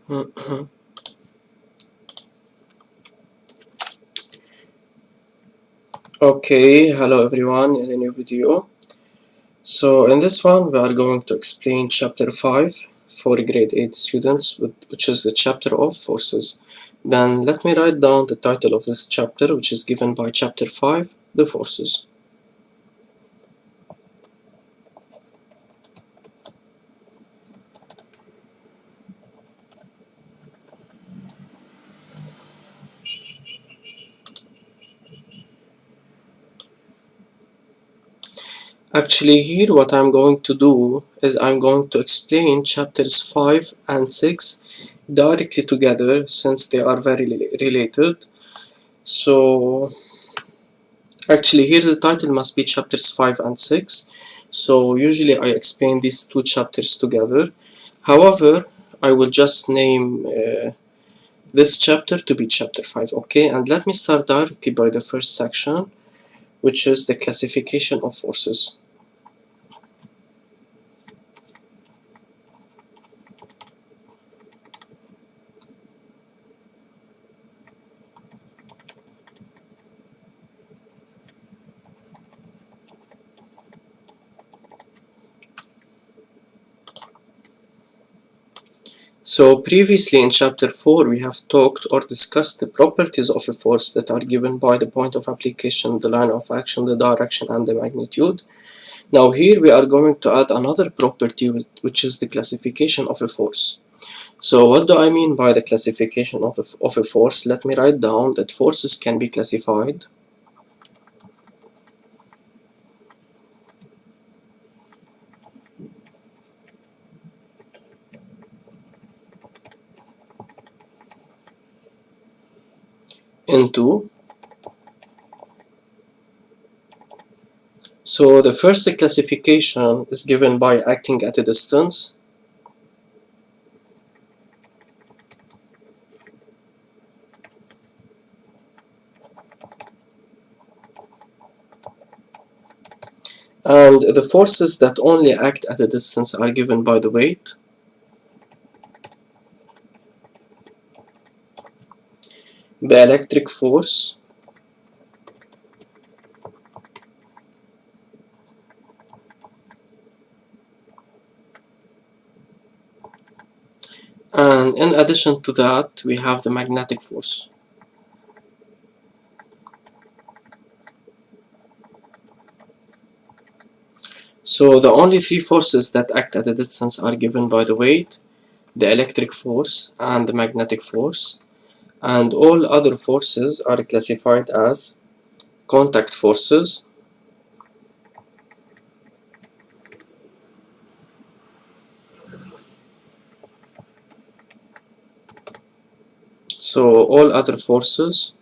Okay, hello everyone in a new video. So in this one we are going to explain chapter 5 for grade 8 students, which is the chapter of forces. Then let me write down the title of this chapter, which is given by chapter 5, the forces. Actually here what I'm going to do is I'm going to explain chapters 5 and 6 directly together since they are very related. So actually here the title must be chapters 5 and 6, so usually I explain these two chapters together. However, I will just name this chapter to be chapter 5, okay? And let me start directly by the first section, which is the classification of forces. So previously in chapter 4 we have talked or discussed the properties of a force that are given by the point of application, the line of action, the direction, and the magnitude. Now here we are going to add another property, which is the classification of a force. So what do I mean by the classification of a force? Let me write down that forces can be classified into. So the first classification is given by acting at a distance. And the forces that only act at a distance are given by the weight. The electric force, and in addition to that we have the magnetic force. So the only three forces that act at a distance are given by the weight, the electric force, and the magnetic force, and all other forces are classified as contact forces, so all other forces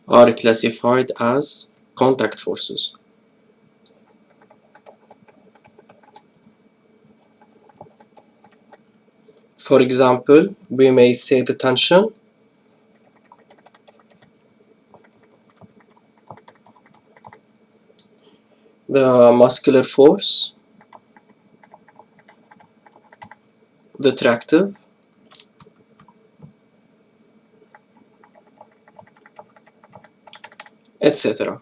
are classified as contact forces. For example, we may say the tension, the muscular force, the tractive, etc.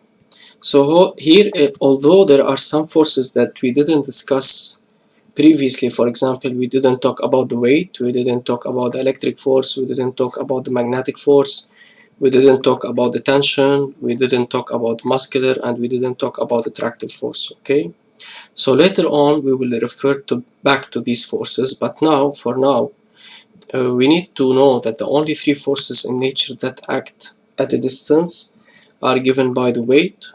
So here, although there are some forces that we didn't discuss previously, for example, we didn't talk about the weight, we didn't talk about the electric force, we didn't talk about the magnetic force, we didn't talk about the tension, we didn't talk about muscular, and we didn't talk about the tractive force, okay? So later on we will refer back to these forces, but for now, we need to know that the only three forces in nature that act at a distance are given by the weight,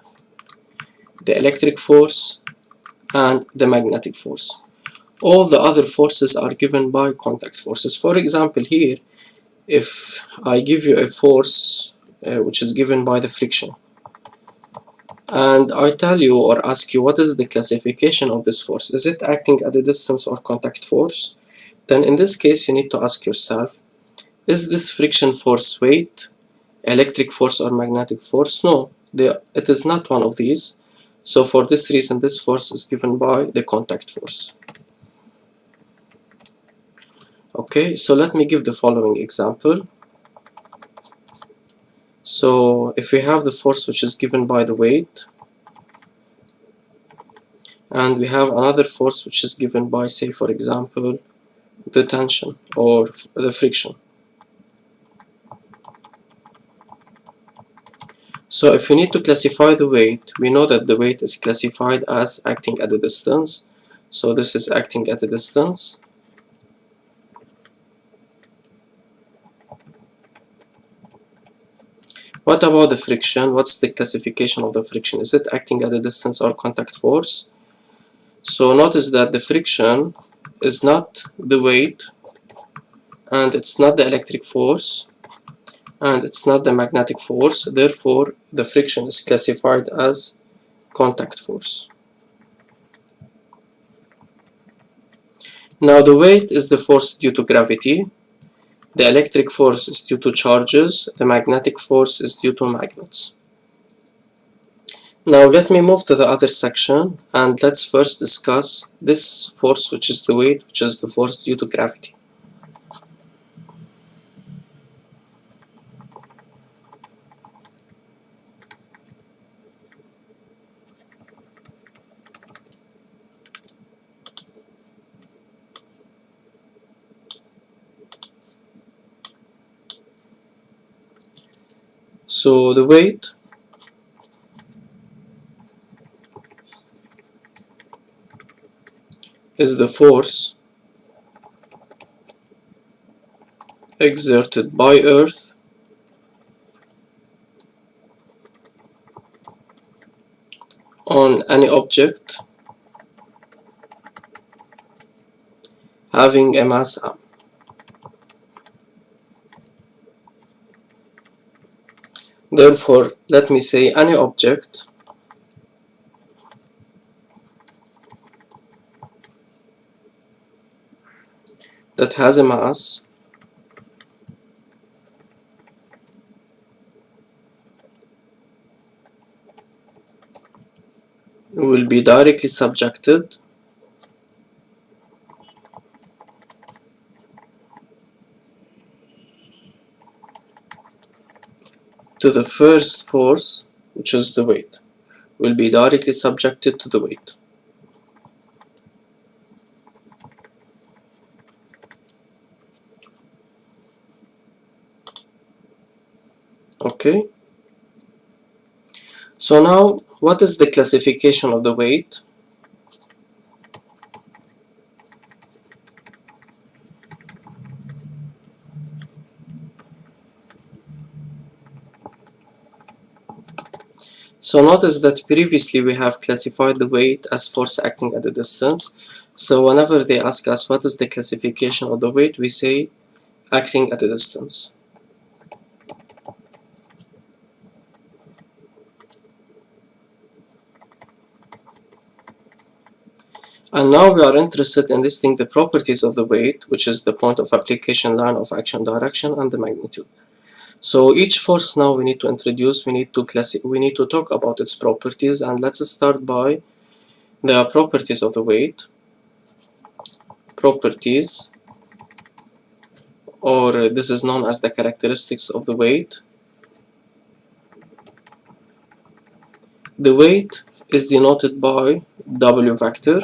the electric force, and the magnetic force. All the other forces are given by contact forces. For example, here, if I give you a force which is given by the friction, and I tell you or ask you what is the classification of this force, is it acting at a distance or contact force? Then in this case you need to ask yourself, is this friction force weight, electric force or magnetic force? No, it is not one of these. So for this reason, this force is given by the contact force. Okay, so let me give the following example. So if we have the force which is given by the weight, and we have another force which is given by, say, for example, the tension or the friction. So if we need to classify the weight, we know that the weight is classified as acting at a distance. So this is acting at a distance. What about the friction? What's the classification of the friction? Is it acting at a distance or contact force? So notice that the friction is not the weight, and it's not the electric force, and it's not the magnetic force. Therefore, the friction is classified as contact force. Now the weight is the force due to gravity, the electric force is due to charges, the magnetic force is due to magnets. Now let me move to the other section, and let's first discuss this force, which is the weight, which is the force due to gravity. So the weight is the force exerted by Earth on any object having a mass m. Therefore, let me say any object that has a mass will be directly subjected to the first force, which is the weight, will be directly subjected to the weight. Okay, so now what is the classification of the weight? So notice that previously we have classified the weight as force acting at a distance. So whenever they ask us what is the classification of the weight, we say acting at a distance. And now we are interested in listing the properties of the weight, which is the point of application, line of action, direction, and the magnitude. So each force now we need to introduce, we need to talk about its properties, and let's start by the properties of the weight. Properties, or this is known as the characteristics of the weight. The weight is denoted by W vector,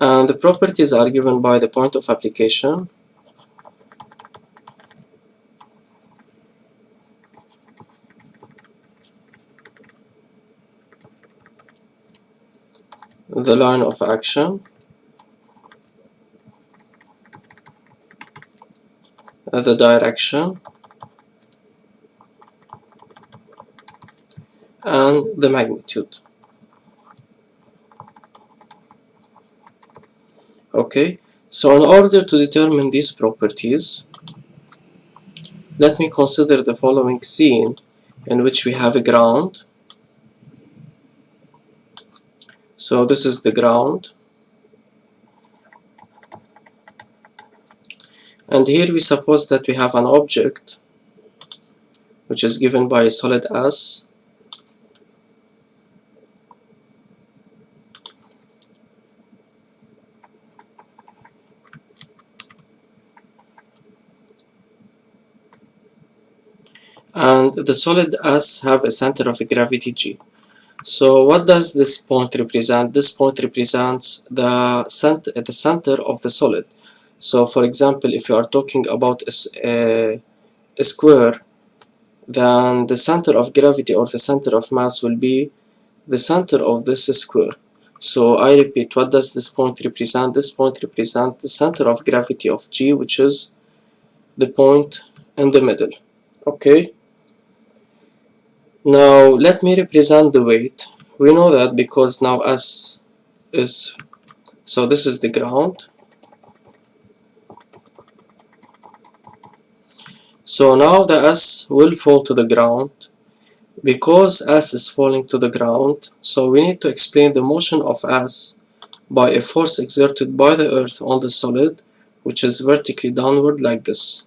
and the properties are given by the point of application, the line of action, the direction, and the magnitude. Okay, so in order to determine these properties, let me consider the following scene in which we have a ground. So this is the ground, And here we suppose that we have an object which is given by a solid S, and the solid S have a center of gravity G. So what does this point represent? This point represents the center of the solid. So for example, if you are talking about a square, then the center of gravity or the center of mass will be the center of this square. So I repeat, what does this point represent? This point represents the center of gravity of G, which is the point in the middle. Okay. Now let me represent the weight. We know that because now S is, so this is the ground. So now the S will fall to the ground. Because S is falling to the ground, so we need to explain the motion of S by a force exerted by the earth on the solid, which is vertically downward like this.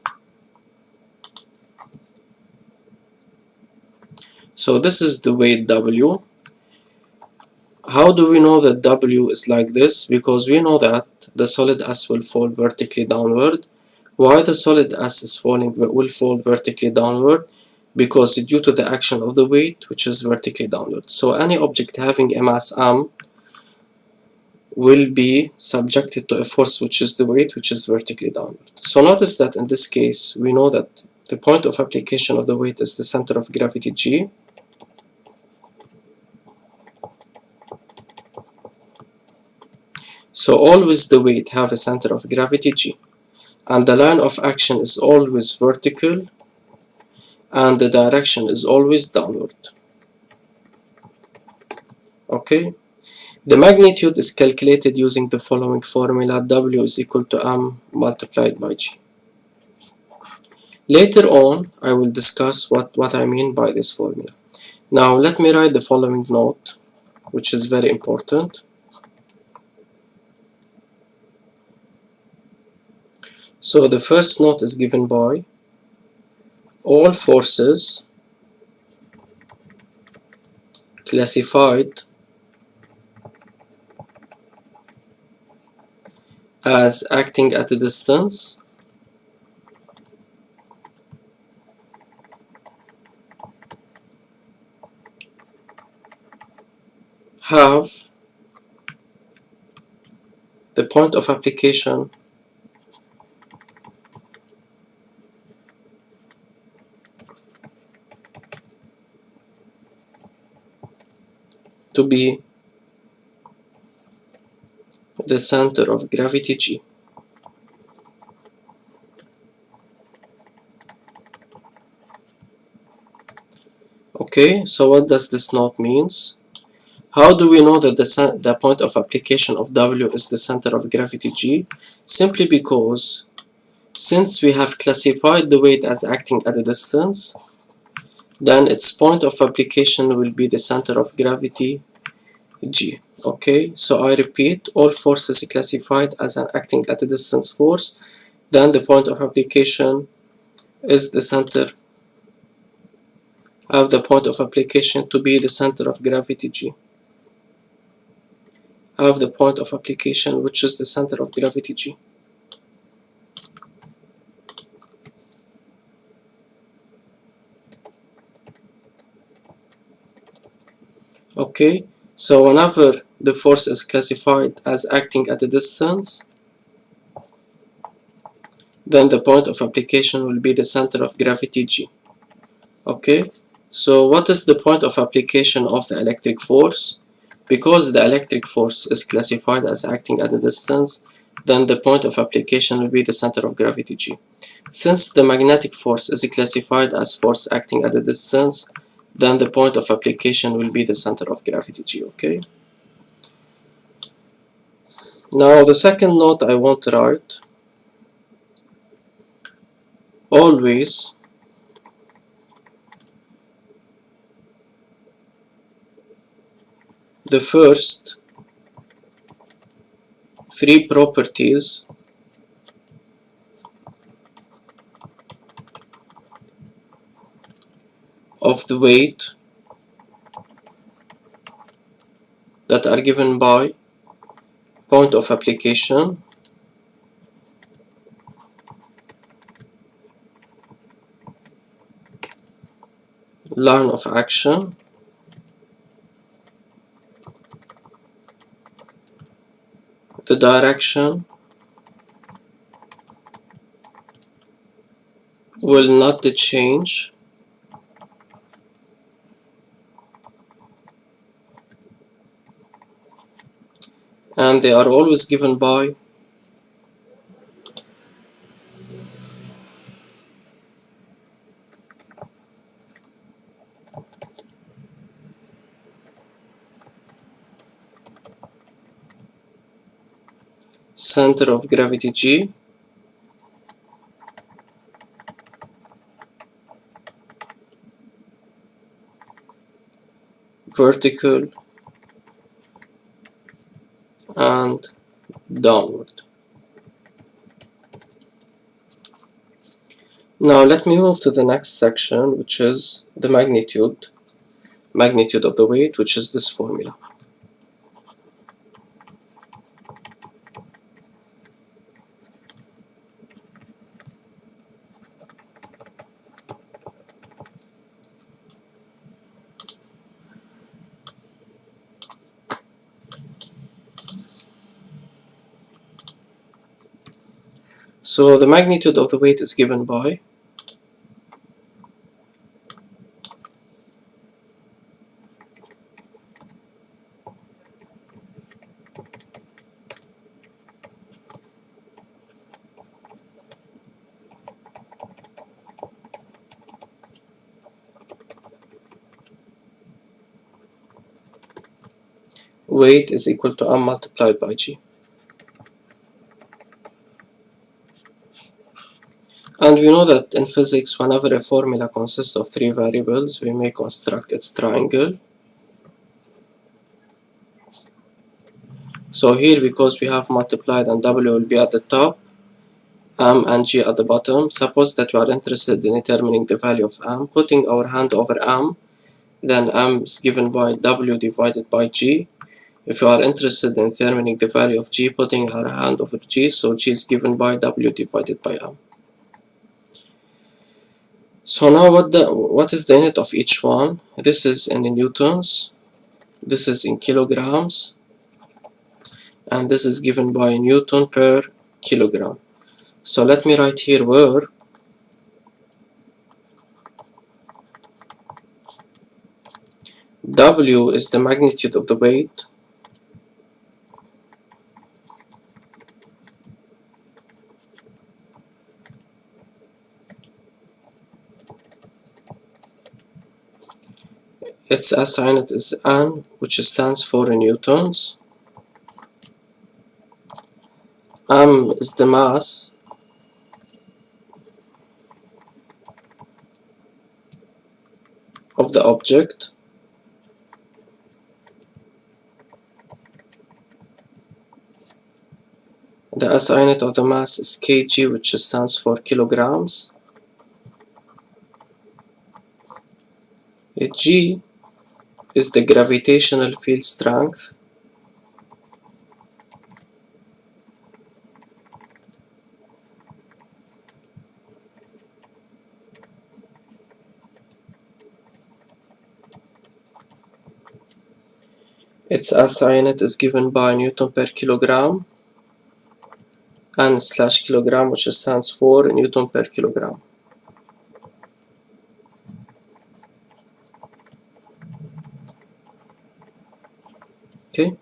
So this is the weight W. How do we know that W is like this? Because we know that the solid S will fall vertically downward. Why the solid S is will fall vertically downward? Because due to the action of the weight, which is vertically downward. So any object having a mass m will be subjected to a force which is the weight, which is vertically downward. So notice that in this case, we know that the point of application of the weight is the center of gravity G. So always the weight have a center of gravity G. And the line of action is always vertical, and the direction is always downward. Okay? The magnitude is calculated using the following formula: W is equal to m multiplied by G. Later on, I will discuss what I mean by this formula. Now, let me write the following note, which is very important. So, the first note is given by all forces classified as acting at a distance have the point of application to be the center of gravity G. Okay, so what does this note means? How do we know that the point of application of W is the center of gravity G? Simply because since we have classified the weight as acting at a distance, then its point of application will be the center of gravity G. Okay, so I repeat, all forces classified as an acting at a distance force, then the point of application is the center of the point of application to be the center of gravity G. Have the point of application which is the center of gravity G. Okay, so whenever the force is classified as acting at a distance, then the point of application will be the center of gravity G. Okay, so what is the point of application of the electric force? Because the electric force is classified as acting at a distance, then the point of application will be the center of gravity G. Since the magnetic force is classified as force acting at a distance, then the point of application will be the center of gravity G. Okay. Now the second note I want to write: always the first three properties of the weight that are given by point of application, line of action, the direction will not change, and they are always given by center of gravity G, vertical and downward. Now let me move to the next section, which is the magnitude of the weight, which is this formula. So the magnitude of the weight is given by weight is equal to m multiplied by g. And we know that in physics, whenever a formula consists of three variables, we may construct its triangle. So here, because we have multiplied and w will be at the top, m and g at the bottom, suppose that we are interested in determining the value of m, putting our hand over m, then m is given by w divided by g. If you are interested in determining the value of g, putting our hand over g, so g is given by w divided by m. So now what is the unit of each one? This is in newtons, this is in kilograms, and this is given by Newton per kilogram. So let me write here where W is the magnitude of the weight, its SI unit is N, which stands for newtons. M is the mass of the object. The SI unit of the mass is kg, which stands for kilograms. G is the gravitational field strength. Its SI unit is given by Newton per kilogram, N/kilogram, which stands for Newton per kilogram. Okay.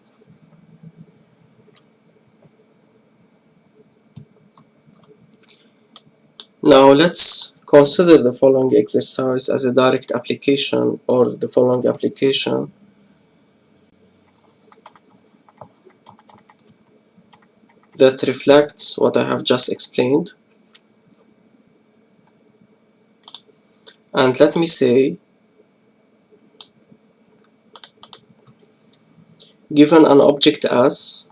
Now let's consider the following exercise as a direct application, or the following application that reflects what I have just explained. And let me say, given an object S,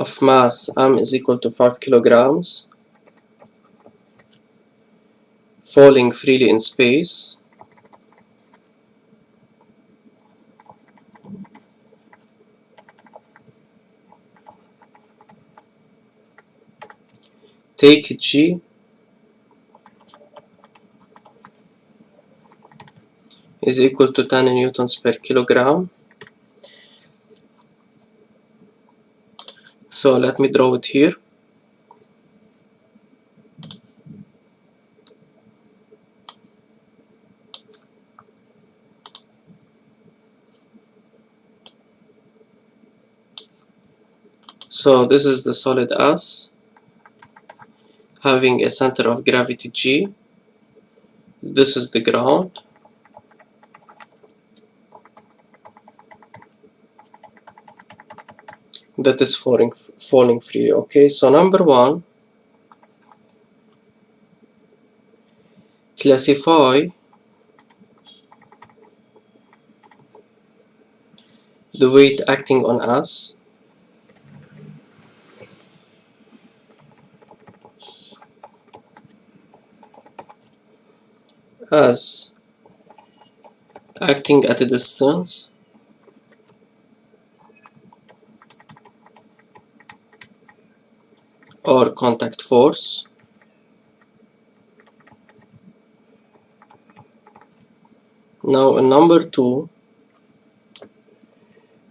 of mass m is equal to 5 kilograms, falling freely in space, take G is equal to 10 newtons per kilogram. So let me draw it here. So this is the solid S having a center of gravity G. This is the ground. That is falling free. Okay, so number one, classify the weight acting on us as acting at a distance or contact force. Now in number two,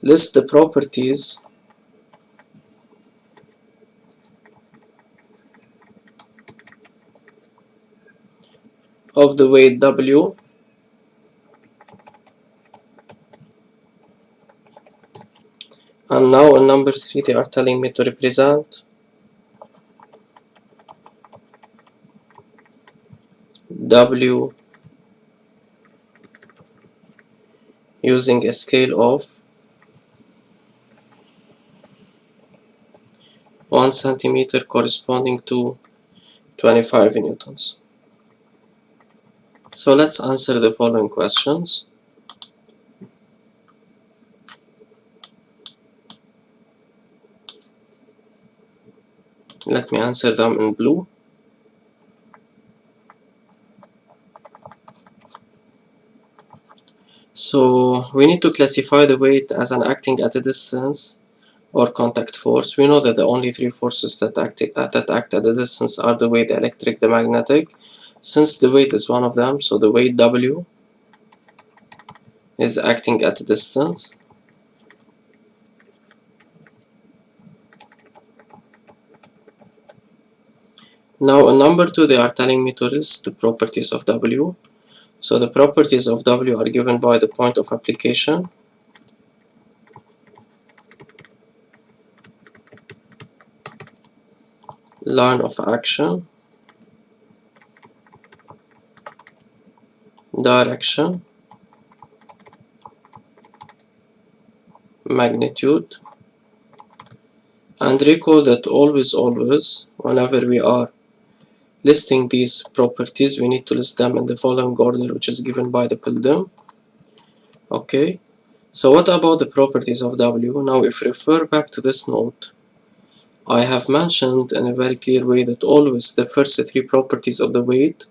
list the properties of the weight W and now in number three they are telling me to represent W using a scale of 1 centimeter corresponding to 25 newtons. So let's answer the following questions. Let me answer them in blue. So we need to classify the weight as an acting at a distance or contact force. We know that the only three forces that act at a distance are the weight, the electric, the magnetic. Since the weight is one of them, so the weight W is acting at a distance. Now in number two they are telling me to list the properties of W. So the properties of W are given by the point of application, line of action, direction, magnitude, and recall that always whenever we are listing these properties we need to list them in the following order which is given by the Pilgrim. Okay, so what about the properties of W? Now if we refer back to this note, I have mentioned in a very clear way that always the first three properties of the weight,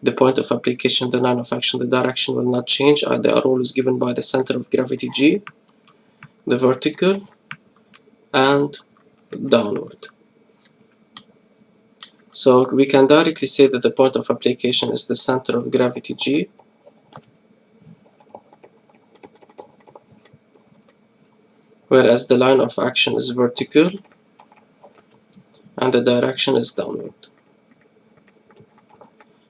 the point of application, the line of action, the direction will not change. They are always given by the center of gravity G, the vertical, and downward. So we can directly say that the point of application is the center of gravity G, whereas the line of action is vertical and the direction is downward.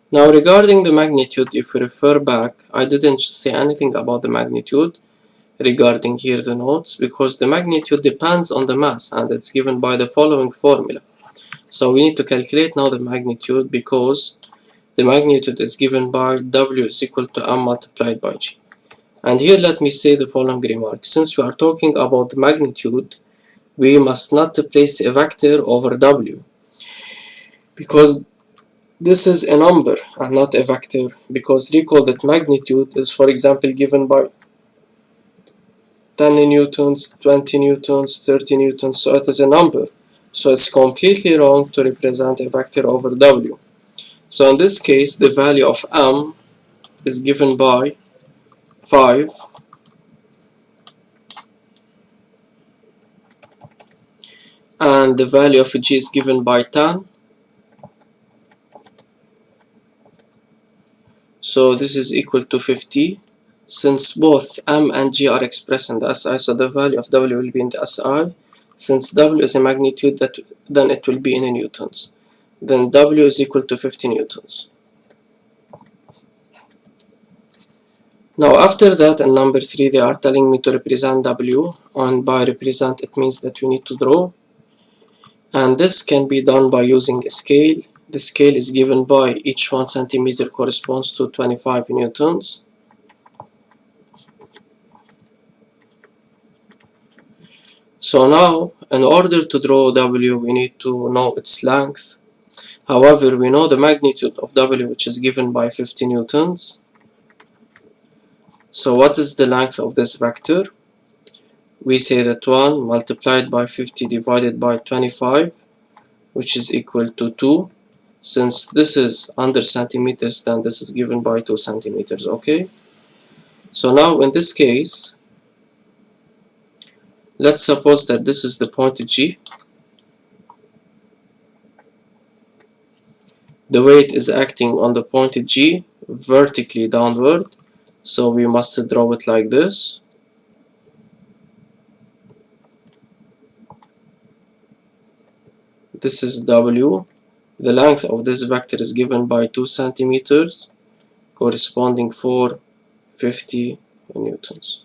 Now regarding the magnitude, if we refer back, I didn't say anything about the magnitude regarding here the notes, because the magnitude depends on the mass and it's given by the following formula. So we need to calculate now the magnitude, because the magnitude is given by W is equal to M multiplied by G. And here let me say the following remark. Since we are talking about the magnitude, we must not place a vector over W, because this is a number and not a vector, because recall that magnitude is, for example, given by 10 newtons, 20 newtons, 30 newtons, so it is a number. So it's completely wrong to represent a vector over W. So in this case, the value of M is given by 5, and the value of G is given by 10. So this is equal to 50. Since both M and G are expressed in the SI, so the value of W will be in the SI. Since W is a magnitude, then it will be in newtons. Then W is equal to 50 newtons. Now after that, in number 3, they are telling me to represent W, and by represent it means that we need to draw. And this can be done by using a scale. The scale is given by each 1 centimeter corresponds to 25 newtons. So now, in order to draw W, we need to know its length. However, we know the magnitude of W, which is given by 50 newtons. So what is the length of this vector? We say that 1 multiplied by 50 divided by 25, which is equal to 2. Since this is under centimeters, then this is given by 2 centimeters, okay? So now in this case, let's suppose that this is the point G. The weight is acting on the point G vertically downward, so we must draw it like this. This is W. The length of this vector is given by 2 centimeters, corresponding for 50 newtons.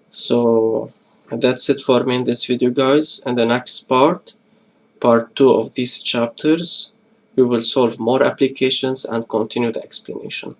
So that's it for me in this video, guys. In the next part 2 of these chapters, we will solve more applications and continue the explanation.